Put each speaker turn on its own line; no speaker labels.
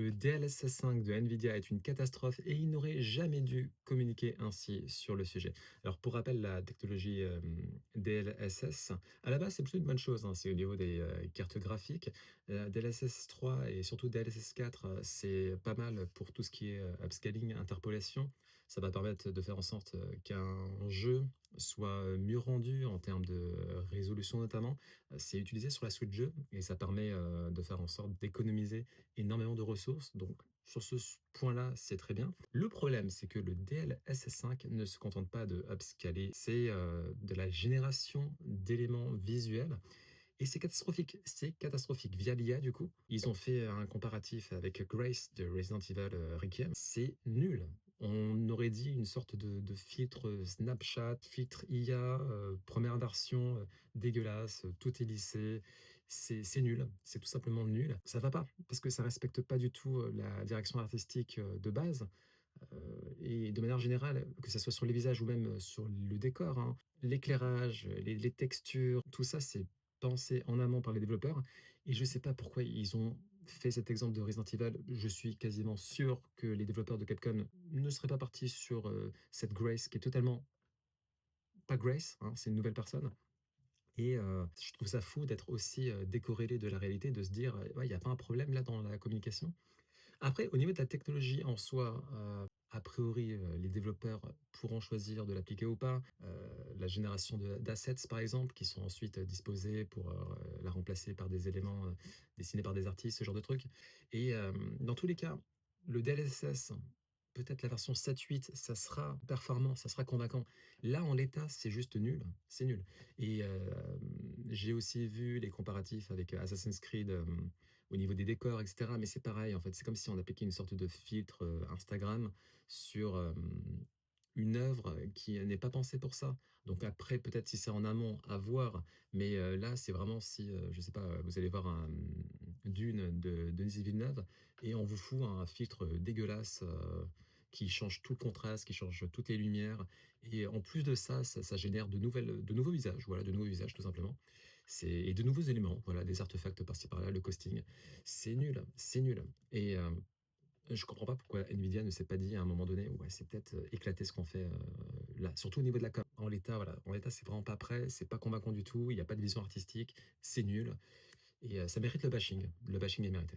Le DLSS 5 de Nvidia est une catastrophe et il n'aurait jamais dû communiquer ainsi sur le sujet. Alors pour rappel, la technologie DLSS, à la base c'est plutôt une bonne chose, hein, c'est au niveau des cartes graphiques. DLSS 3 et surtout DLSS 4, c'est pas mal pour tout ce qui est upscaling, interpolation. Ça va permettre de faire en sorte qu'un jeu soit mieux rendu en termes de résolution notamment. C'est utilisé sur la suite jeu et ça permet de faire en sorte d'économiser énormément de ressources, donc sur ce point-là, c'est très bien. Le problème, c'est que le DLSS5 ne se contente pas de upscaler, c'est de la génération d'éléments visuels et c'est catastrophique. C'est catastrophique. Via l'IA, du coup, ils ont fait un comparatif avec Grace de Resident Evil Requiem. C'est nul. On aurait dit une sorte de filtre Snapchat, filtre IA, première version, dégueulasse, tout est lissé. C'est nul. C'est tout simplement nul. Ça va pas, parce que ça respecte pas du tout la direction artistique de base. Et de manière générale, que ça soit sur les visages ou même sur le décor, hein, l'éclairage, les textures, tout ça, c'est pensé en amont par les développeurs. Et je sais pas pourquoi ils ont fait cet exemple de Resident Evil. Je suis quasiment sûr que les développeurs de Capcom ne seraient pas partis sur cette Grace qui est totalement pas Grace, hein, c'est une nouvelle personne. Et je trouve ça fou d'être aussi décorrélé de la réalité, de se dire, ouais, il n'y a pas un problème là dans la communication. Après, au niveau de la technologie en soi, a priori, les développeurs pourront choisir de l'appliquer ou pas. La génération d'assets, par exemple, qui sont ensuite disposés pour la remplacer par des éléments dessinés par des artistes, ce genre de trucs. Et dans tous les cas, le DLSS, peut-être la version 7.8, ça sera performant, ça sera convaincant. Là, en l'état, c'est juste nul, c'est nul. Et j'ai aussi vu les comparatifs avec Assassin's Creed au niveau des décors, etc. Mais c'est pareil, en fait. C'est comme si on appliquait une sorte de filtre Instagram sur une œuvre qui n'est pas pensée pour ça. Donc après, peut-être si c'est en amont, à voir. Mais là, c'est vraiment si, je sais pas, vous allez voir un Dune de Denis Villeneuve et on vous fout un filtre dégueulasse qui change tout le contraste, qui change toutes les lumières. Et en plus de ça, ça génère de nouveaux visages, voilà, de nouveaux visages tout simplement. Et de nouveaux éléments, voilà, des artefacts par-ci par-là, le costing. C'est nul, c'est nul. Et je comprends pas pourquoi Nvidia ne s'est pas dit à un moment donné, ouais, c'est peut-être éclater ce qu'on fait là, surtout au niveau de la com. En l'état, voilà, en l'état, c'est vraiment pas prêt, c'est pas convaincant du tout, il n'y a pas de vision artistique, c'est nul. Et ça mérite le bashing. Le bashing est mérité.